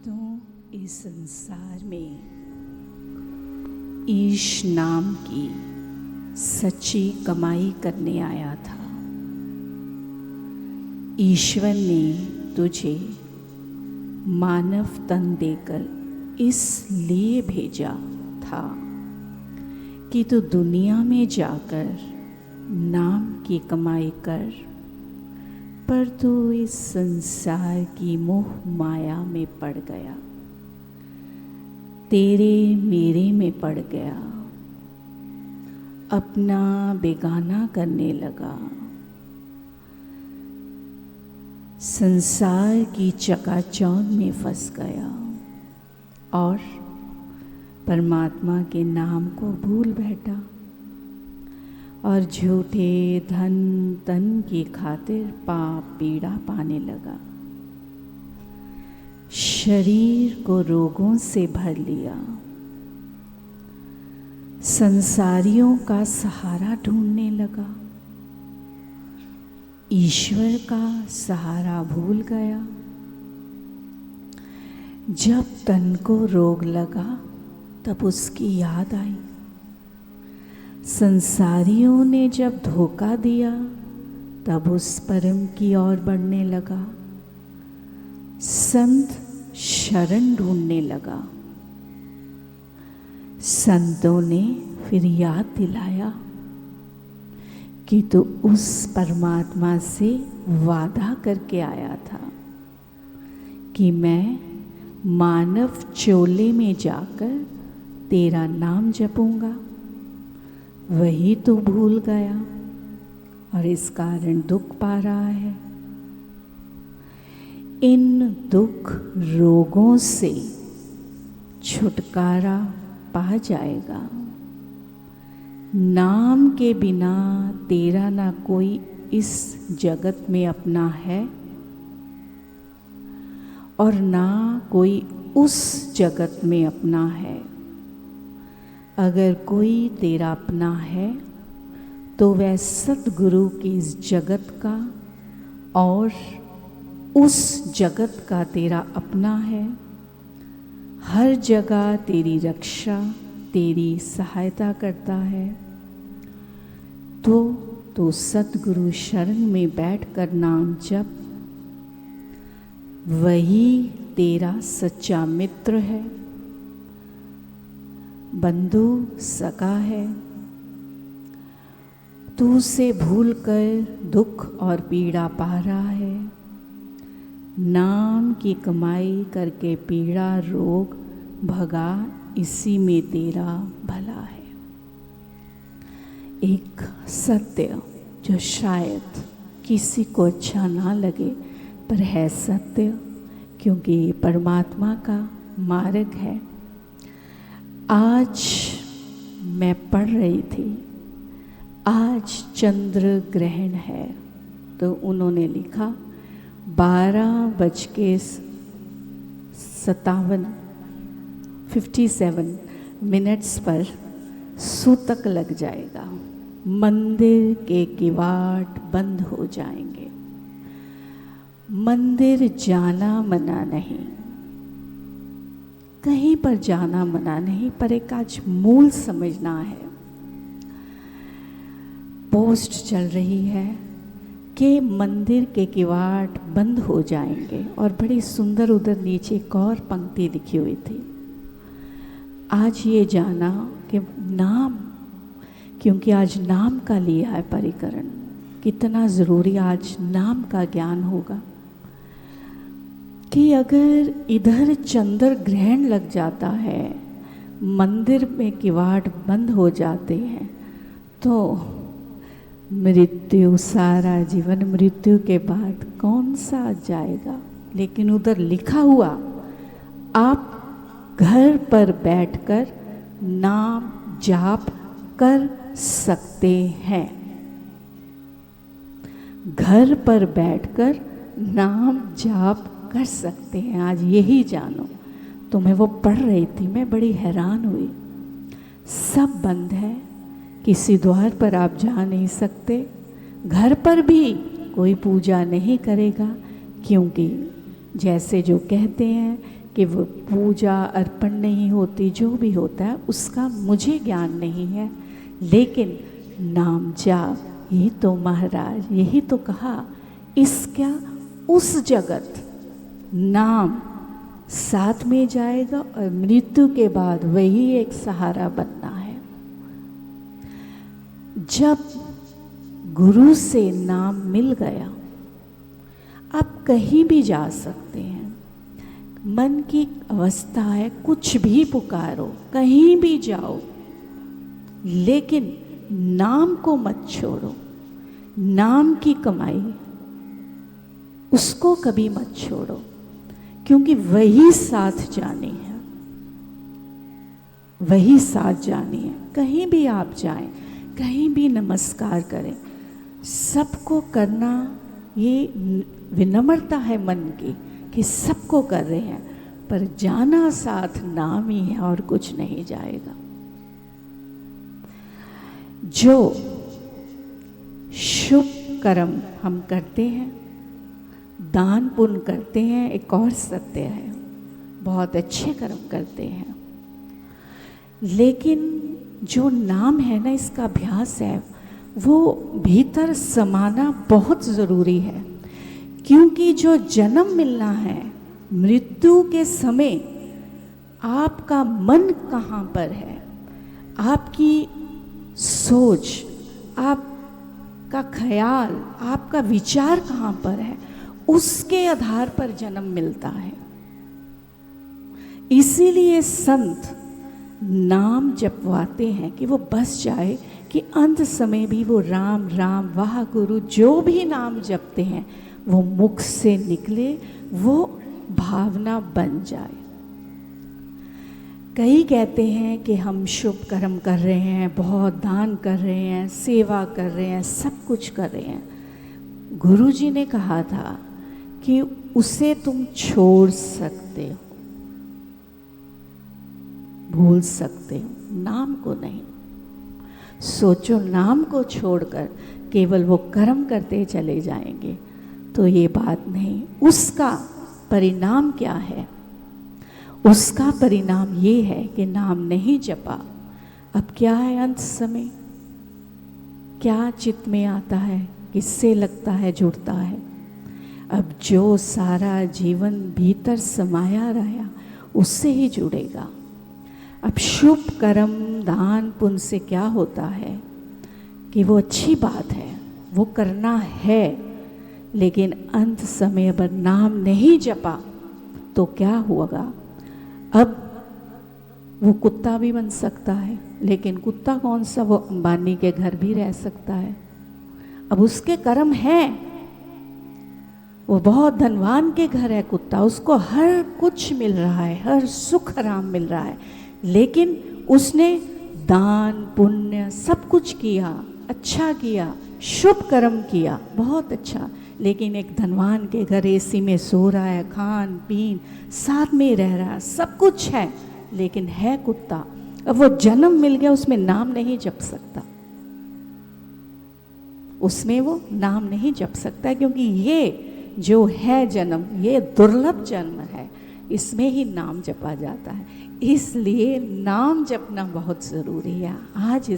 तो इस संसार में ईश नाम की सच्ची कमाई करने आया था। ईश्वर ने तुझे मानव तन देकर इसलिए भेजा था कि तू दुनिया में जाकर नाम की कमाई कर, पर तू इस संसार की मोह माया में पड़ गया, तेरे मेरे में पड़ गया, अपना बेगाना करने लगा, संसार की चकाचौंध में फंस गया और परमात्मा के नाम को भूल बैठा और झूठे धन तन की खातिर पाप पीड़ा पाने लगा। शरीर को रोगों से भर लिया, संसारियों का सहारा ढूंढने लगा, ईश्वर का सहारा भूल गया। जब तन को रोग लगा तब उसकी याद आई, संसारियों ने जब धोखा दिया तब उस परम की ओर बढ़ने लगा, संत शरण ढूंढने लगा। संतों ने फिर याद दिलाया कि तू उस परमात्मा से वादा करके आया था कि मैं मानव चोले में जाकर तेरा नाम जपूंगा, वही तो भूल गया और इस कारण दुख पा रहा है। इन दुख रोगों से छुटकारा पा जाएगा। नाम के बिना तेरा ना कोई इस जगत में अपना है और ना कोई उस जगत में अपना है। अगर कोई तेरा अपना है तो वह सतगुरु की इस जगत का और उस जगत का तेरा अपना है। हर जगह तेरी रक्षा, तेरी सहायता करता है। तो सतगुरु शरण में बैठकर नाम जप, वही तेरा सच्चा मित्र है, बंधु सका है। तू उसे भूलकर दुख और पीड़ा पा रहा है। नाम की कमाई करके पीड़ा रोग भगा, इसी में तेरा भला है। एक सत्य जो शायद किसी को अच्छा ना लगे पर है सत्य, क्योंकि ये परमात्मा का मार्ग है। आज मैं पढ़ रही थी, आज चंद्र ग्रहण है, तो उन्होंने लिखा 12:57 मिनट्स पर सूतक लग जाएगा, मंदिर के किवाड़ बंद हो जाएंगे। मंदिर जाना मना नहीं, कहीं पर जाना मना नहीं, पर एक आज मूल समझना है। पोस्ट चल रही है कि मंदिर के किवाड़ बंद हो जाएंगे और बड़ी सुंदर उधर नीचे एक और पंक्ति लिखी हुई थी। आज ये जाना कि नाम, क्योंकि आज नाम का लिया है परिकरण, कितना ज़रूरी आज नाम का ज्ञान होगा कि अगर इधर चंद्र ग्रहण लग जाता है, मंदिर में किवाड़ बंद हो जाते हैं, तो मृत्यु, सारा जीवन मृत्यु के बाद कौन सा जाएगा। लेकिन उधर लिखा हुआ आप घर पर बैठकर नाम जाप कर सकते हैं। घर पर बैठकर नाम जाप कर सकते हैं, आज यही जानो। तो मैं वो पढ़ रही थी, मैं बड़ी हैरान हुई। सब बंद है, किसी द्वार पर आप जा नहीं सकते, घर पर भी कोई पूजा नहीं करेगा, क्योंकि जैसे जो कहते हैं कि वो पूजा अर्पण नहीं होती, जो भी होता है उसका मुझे ज्ञान नहीं है, लेकिन नाम जाप ये तो महाराज यही तो कहा, इसका उस जगत नाम साथ में जाएगा और मृत्यु के बाद वही एक सहारा बनना है। जब गुरु से नाम मिल गया, आप कहीं भी जा सकते हैं। मन की अवस्था है, कुछ भी पुकारो, कहीं भी जाओ, लेकिन नाम को मत छोड़ो। नाम की कमाई उसको कभी मत छोड़ो, क्योंकि वही साथ जानी है, वही साथ जानी है। कहीं भी आप जाएं, कहीं भी नमस्कार करें, सबको करना, ये विनम्रता है मन की कि सबको कर रहे हैं, पर जाना साथ नाम ही है और कुछ नहीं जाएगा। जो शुभ कर्म हम करते हैं, दान पुण्य करते हैं, एक और सत्य है, बहुत अच्छे कर्म करते हैं, लेकिन जो नाम है ना, इसका अभ्यास है, वो भीतर समाना बहुत ज़रूरी है। क्योंकि जो जन्म मिलना है, मृत्यु के समय आपका मन कहाँ पर है, आपकी सोच, आपका ख्याल, आपका विचार कहाँ पर है, उसके आधार पर जन्म मिलता है। इसीलिए संत नाम जपवाते हैं कि वो बस जाए, कि अंत समय भी वो राम राम वाह गुरु जो भी नाम जपते हैं वो मुख से निकले, वो भावना बन जाए। कई कहते हैं कि हम शुभ कर्म कर रहे हैं, बहुत दान कर रहे हैं, सेवा कर रहे हैं, सब कुछ कर रहे हैं। गुरुजी ने कहा था कि उसे तुम छोड़ सकते हो, भूल सकते हो, नाम को नहीं। सोचो नाम को छोड़कर केवल वो कर्म करते चले जाएंगे, तो ये बात नहीं। उसका परिणाम क्या है? उसका परिणाम ये है कि नाम नहीं जपा। अब क्या है अंत समय? क्या चित्त में आता है? किससे लगता है जुड़ता है? अब जो सारा जीवन भीतर समाया रहा उससे ही जुड़ेगा। अब शुभ कर्म दान पुण्य से क्या होता है कि वो अच्छी बात है, वो करना है, लेकिन अंत समय पर नाम नहीं जपा तो क्या होगा? अब वो कुत्ता भी बन सकता है, लेकिन कुत्ता कौन सा, वो अंबानी के घर भी रह सकता है। अब उसके कर्म हैं, वो बहुत धनवान के घर है कुत्ता, उसको हर कुछ मिल रहा है, हर सुख आराम मिल रहा है, लेकिन उसने दान पुण्य सब कुछ किया, अच्छा किया, शुभ कर्म किया, बहुत अच्छा, लेकिन एक धनवान के घर एसी में सो रहा है, खान पीन साथ में रह रहा है, सब कुछ है, लेकिन है कुत्ता। अब वो जन्म मिल गया, उसमें नाम नहीं जप सकता, उसमें वो नाम नहीं जप सकता, क्योंकि ये जो है जन्म, ये दुर्लभ जन्म है, इसमें ही नाम जपा जाता है। इसलिए नाम जपना बहुत ज़रूरी है। आज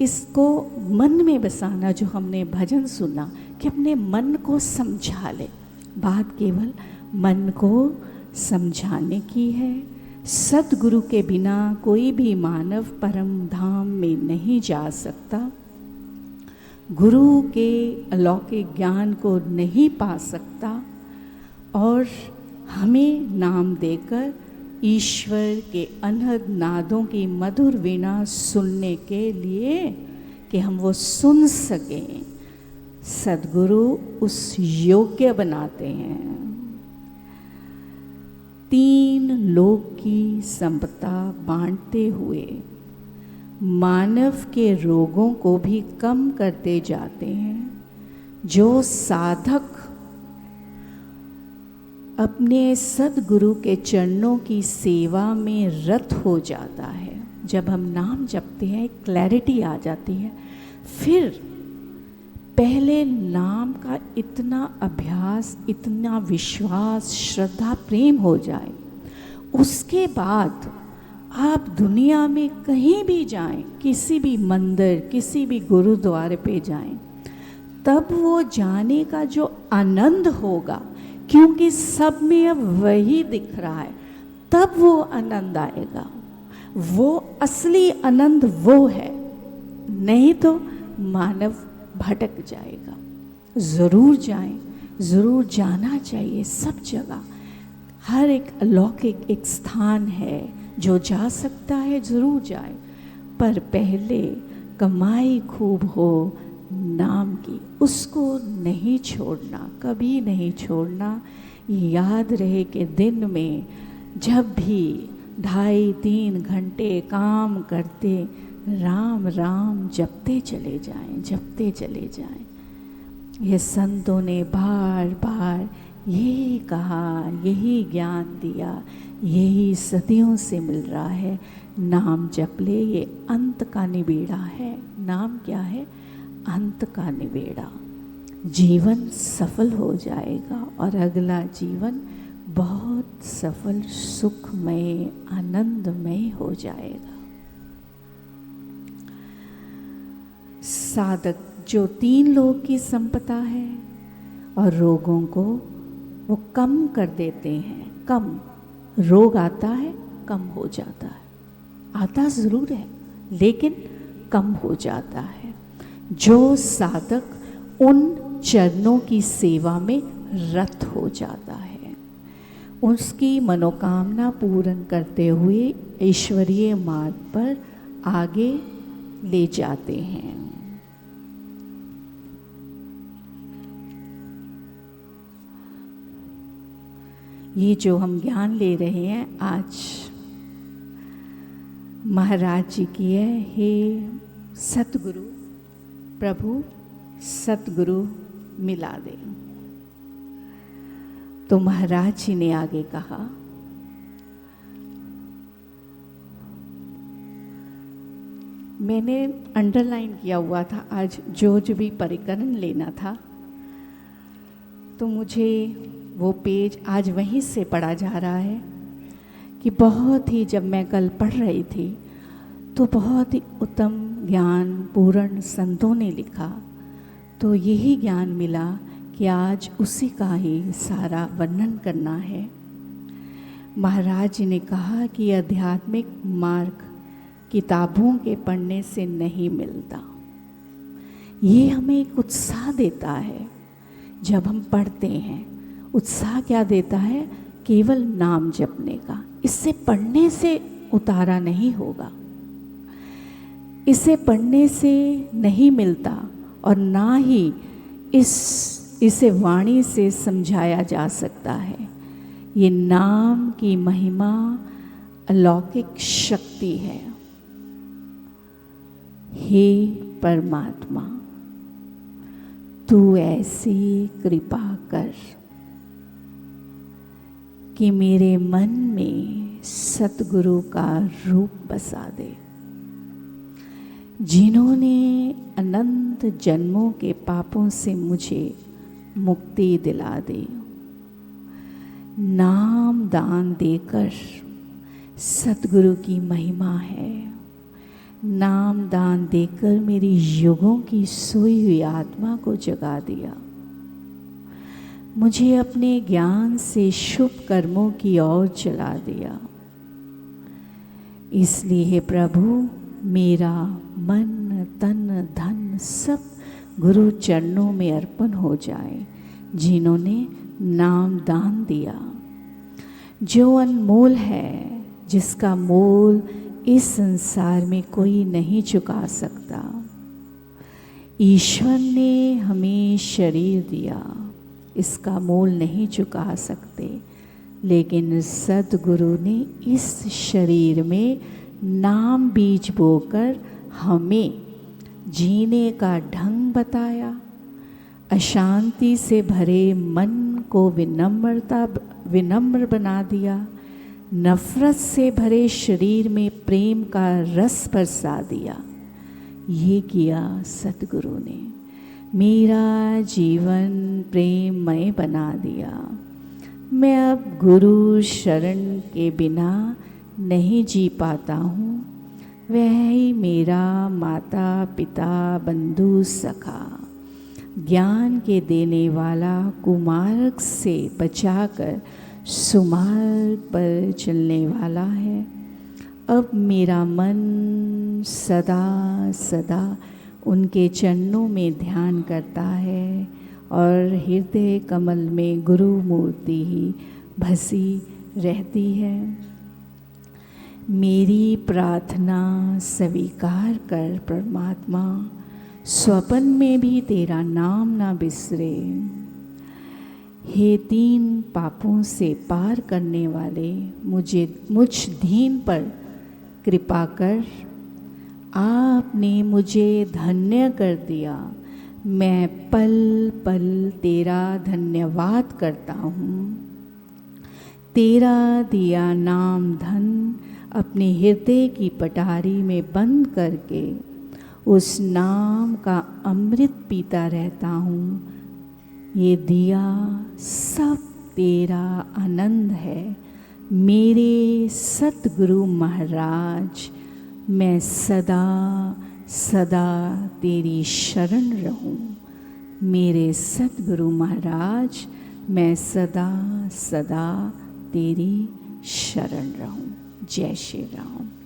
इसको मन में बसाना, जो हमने भजन सुना कि अपने मन को समझा ले। बात केवल मन को समझाने की है। सद्गुरु के बिना कोई भी मानव परम धाम में नहीं जा सकता, गुरु के अलौकिक ज्ञान को नहीं पा सकता, और हमें नाम देकर ईश्वर के अनहद नादों की मधुर वीणा सुनने के लिए कि हम वो सुन सकें, सद्गुरु उस योग्य बनाते हैं। 3 लोक की संपदा बांटते हुए मानव के रोगों को भी कम करते जाते हैं। जो साधक अपने सद्गुरु के चरणों की सेवा में रत हो जाता है, जब हम नाम जपते हैं क्लैरिटी आ जाती है, पहले नाम का इतना अभ्यास, इतना विश्वास, श्रद्धा, प्रेम हो जाए, उसके बाद आप दुनिया में कहीं भी जाएं, किसी भी मंदिर, किसी भी गुरुद्वारे पे जाएं, तब वो जाने का जो आनंद होगा, क्योंकि सब में अब वही दिख रहा है, तब वो आनंद आएगा। वो असली आनंद वो है, नहीं तो मानव भटक जाएगा। ज़रूर जाएं, ज़रूर जाना चाहिए सब जगह। हर एक अलौकिक एक स्थान है, जो जा सकता है ज़रूर जाए, पर पहले कमाई खूब हो नाम की, उसको नहीं छोड़ना, कभी नहीं छोड़ना। याद रहे कि दिन में जब भी 2.5-3 घंटे काम करते, राम राम जपते चले जाएं, जपते चले जाएं। ये संतों ने बार बार यही कहा, यही ज्ञान दिया, यही सदियों से मिल रहा है। नाम जप ले, ये अंत का निबेड़ा है। नाम क्या है? अंत का निबेड़ा। जीवन सफल हो जाएगा और अगला जीवन बहुत सफल, सुखमय, आनंदमय हो जाएगा। साधक जो 3 लोक की संपदा है और रोगों को वो कम कर देते हैं। कम रोग आता है, कम हो जाता है, आता ज़रूर है लेकिन कम हो जाता है। जो साधक उन चरणों की सेवा में रत हो जाता है, उसकी मनोकामना पूर्ण करते हुए ईश्वरीय मार्ग पर आगे ले जाते हैं। ये जो हम ज्ञान ले रहे हैं आज महाराज जी की है। हे सतगुरु, प्रभु सतगुरु मिला दे। तो महाराज जी ने आगे कहा, मैंने अंडरलाइन किया हुआ था आज जो भी परिकरण लेना था, तो मुझे वो पेज आज वहीं से पढ़ा जा रहा है कि बहुत ही, जब मैं कल पढ़ रही थी तो बहुत ही उत्तम ज्ञान पूर्ण संतों ने लिखा, तो यही ज्ञान मिला कि आज उसी का ही सारा वर्णन करना है। महाराज जी ने कहा कि आध्यात्मिक मार्ग किताबों के पढ़ने से नहीं मिलता। ये हमें एक उत्साह देता है जब हम पढ़ते हैं। उत्साह क्या देता है? केवल नाम जपने का। इससे पढ़ने से उतारा नहीं होगा, इसे पढ़ने से नहीं मिलता और ना ही इसे वाणी से समझाया जा सकता है। ये नाम की महिमा अलौकिक शक्ति है। हे परमात्मा, तू ऐसी कृपा कर कि मेरे मन में सतगुरु का रूप बसा दे, जिन्होंने अनंत जन्मों के पापों से मुझे मुक्ति दिला दे। नाम दान देकर सतगुरु की महिमा है। नाम दान देकर मेरी युगों की सोई हुई आत्मा को जगा दिया। मुझे अपने ज्ञान से शुभ कर्मों की ओर चला दिया। इसलिए हे प्रभु, मेरा मन तन धन सब गुरु चरणों में अर्पण हो जाए, जिन्होंने नाम दान दिया, जो अनमोल है, जिसका मोल इस संसार में कोई नहीं चुका सकता। ईश्वर ने हमें शरीर दिया, इसका मोल नहीं चुका सकते, लेकिन सद्गुरु ने इस शरीर में नाम बीज बोकर हमें जीने का ढंग बताया। अशांति से भरे मन को विनम्र बना दिया। नफरत से भरे शरीर में प्रेम का रस बरसा दिया। ये किया सतगुरु ने। मेरा जीवन प्रेममय बना दिया। मैं अब गुरु शरण के बिना नहीं जी पाता हूँ। वह ही मेरा माता पिता बंधु सखा, ज्ञान के देने वाला, कुमार्ग से बचाकर सुमार्ग पर चलने वाला है। अब मेरा मन सदा सदा उनके चरणों में ध्यान करता है और हृदय कमल में गुरु मूर्ति ही बसी रहती है। मेरी प्रार्थना स्वीकार कर परमात्मा, स्वप्न में भी तेरा नाम ना बिसरे। हे तीन पापों से पार करने वाले, मुझ दीन पर कृपा कर। आपने मुझे धन्य कर दिया। मैं पल पल तेरा धन्यवाद करता हूँ। तेरा दिया नाम धन अपने हृदय की पटारी में बंद करके उस नाम का अमृत पीता रहता हूँ। ये दिया सब तेरा आनंद है। मेरे सतगुरु महाराज, मैं सदा सदा तेरी शरण रहूं। मेरे सतगुरु महाराज, मैं सदा सदा तेरी शरण रहूं। जय श्री राम।